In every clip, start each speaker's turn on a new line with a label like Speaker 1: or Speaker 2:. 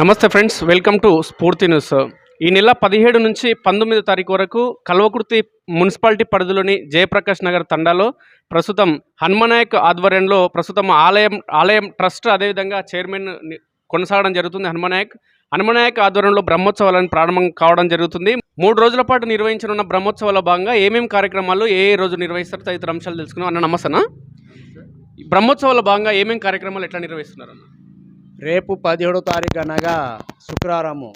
Speaker 1: నమస్తే friends, welcome to స్ఫూర్తి news. ఈ నెల 17 నుంచి 19 తారీఖు వరకు కల్వకుర్తి మున్సిపాలిటీ పరిధిలోని జయప్రకాష్ నగర్ తండాలో ప్రస్తుతం హనుమనాయక్ ఆధ్వర్యంలో ప్రస్తుతం ఆలయం ట్రస్ట్ అదేవిధంగా చైర్మన్ కొనసాగడం జరుగుతుంది. హనుమనాయక్ ఆధ్వర్యంలో బ్రహ్మోత్సవాలను ప్రారంభం కావడం జరుగుతుంది. 3 రోజుల పాటు నిర్వహించనున్న బ్రహ్మోత్సవాల భాగంగా ఏమేమి కార్యక్రమాలు ఏ రోజు నిర్వహిస్తారు తదితర అంశాలు తెలుసుకున్నాం. అన్న నమస్తేనా, బ్రహ్మోత్సవాల భాగంగా ఏమేమి కార్యక్రమాలు ఎట్లా నిర్వహిస్తున్నారు?
Speaker 2: రేపు 17వ తారీఖు అనగా శుక్రవారము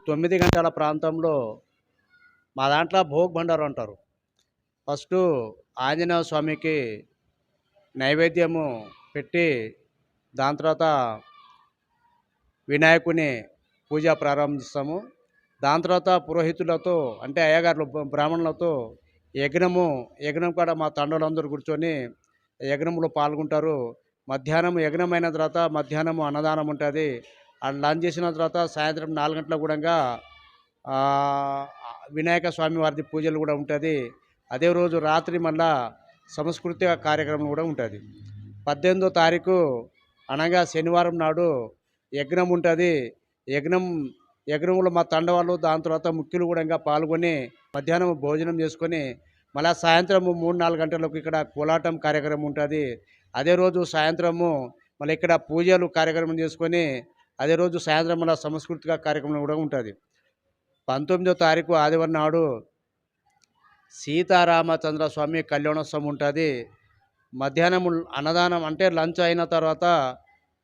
Speaker 2: 9 గంటల ప్రాంతంలో మా దాంట్లో భోగ్ బండారు అంటారు. ఫస్టు ఆంజనేయ స్వామికి నైవేద్యము పెట్టి దాని తర్వాత వినాయకుని పూజ ప్రారంభిస్తాము. దాని తర్వాత పురోహితులతో అంటే అయ్యగారులు బ్రాహ్మణులతో యజ్ఞం కూడా మా తండ్రులందరూ కూర్చొని యజ్ఞంలో పాల్గొంటారు. మధ్యాహ్నం యజ్ఞం అయిన తర్వాత మధ్యాహ్నం అన్నదానం ఉంటుంది. అది లంచ్ చేసిన తర్వాత సాయంత్రం 4 గంటలకు కూడా వినాయక స్వామి వారి పూజలు కూడా ఉంటుంది. అదే రోజు రాత్రి మళ్ళా సాంస్కృతిక కార్యక్రమం కూడా ఉంటుంది. 18వ తారీఖు అనగా శనివారం నాడు యజ్ఞం ఉంటుంది. యజ్ఞంలో మా తండవాళ్ళు దాని తర్వాత ముఖ్యులు కూడా పాల్గొని మధ్యాహ్నం భోజనం చేసుకొని మళ్ళీ సాయంత్రం 3-4 గంటలకు ఇక్కడ కోలాటం కార్యక్రమం ఉంటుంది. అదే రోజు సాయంత్రము మళ్ళీ ఇక్కడ పూజలు కార్యక్రమం చేసుకొని అదే రోజు సాయంత్రం మళ్ళీ సాంస్కృతిక కార్యక్రమం కూడా ఉంటుంది. 19వ తారీఖు ఆదివారం నాడు సీతారామచంద్ర స్వామి కళ్యాణోత్సవం ఉంటుంది. మధ్యాహ్నం అన్నదానం అంటే లంచ్ అయిన తర్వాత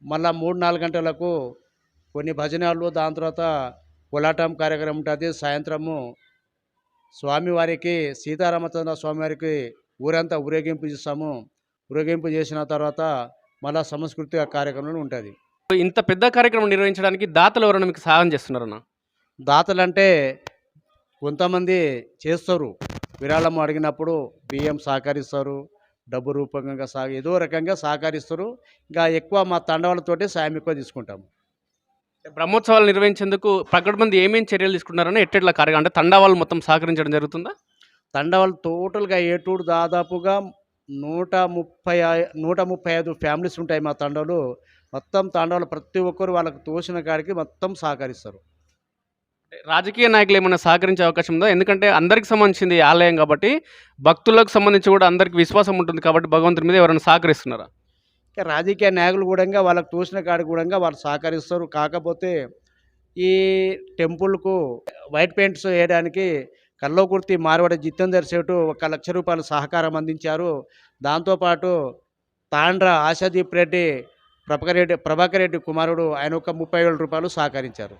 Speaker 2: మళ్ళీ 3-4 గంటలకు కొన్ని భజనలు దాని తర్వాత కోలాటం కార్యక్రమం ఉంటుంది. సాయంత్రము స్వామివారికి సీతారామచంద్ర స్వామివారికి ఊరంతా ఊరేగింపు చేస్తాము. ఊరేగింపు చేసిన తర్వాత మళ్ళీ సాంస్కృతిక కార్యక్రమం ఉంటుంది.
Speaker 1: ఇంత పెద్ద కార్యక్రమం నిర్వహించడానికి దాతలు ఎవరైనా మీకు సహాయం చేస్తున్నారన్న?
Speaker 2: దాతలు అంటే కొంతమంది చేస్తారు, విరాళం అడిగినప్పుడు బియ్యం సహకరిస్తారు, డబ్బు రూపకంగా ఏదో రకంగా సహకరిస్తారు. ఇంకా ఎక్కువ మా తండవాళ్ళతోటి సాయం ఎక్కువ తీసుకుంటాము.
Speaker 1: బ్రహ్మోత్సవాలు నిర్వహించేందుకు పకడ్బందీ ఏమేమి చర్యలు తీసుకుంటున్నారని ఎట్టెట్లా కార్యక్రమం అంటే తండావాళ్ళు మొత్తం సహకరించడం జరుగుతుందా?
Speaker 2: తండవాళ్ళు టోటల్గా ఏటూరు దాదాపుగా 135 ఫ్యామిలీస్ ఉంటాయి మా తండాలు. మొత్తం తండాలు ప్రతి ఒక్కరు వాళ్ళకి తోచిన కాడికి మొత్తం సహకరిస్తారు.
Speaker 1: రాజకీయ నాయకులు ఏమైనా సహకరించే అవకాశం ఉందా? ఎందుకంటే అందరికి సంబంధించింది ఆలయం కాబట్టి భక్తులకు సంబంధించి కూడా అందరికి విశ్వాసం ఉంటుంది కాబట్టి భగవంతుని మీద ఎవరైనా సహకరిస్తున్నారా?
Speaker 2: రాజకీయ నాయకులు కూడా వాళ్ళకి తోచిన కాడికి కూడా వాళ్ళు సహకరిస్తారు. కాకపోతే ఈ టెంపుల్కు వైట్ పెయింట్స్ వేయడానికి కల్వకుర్తి మార్వాడి జితేందర్ సేటు 1 లక్ష రూపాయలు సహకారం అందించారు. దాంతోపాటు తాండ్ర ఆశాదీప్ రెడ్డి ప్రభాకర్ రెడ్డి కుమారుడు ఆయన ఒక 30,000 రూపాయలు సహకరించారు.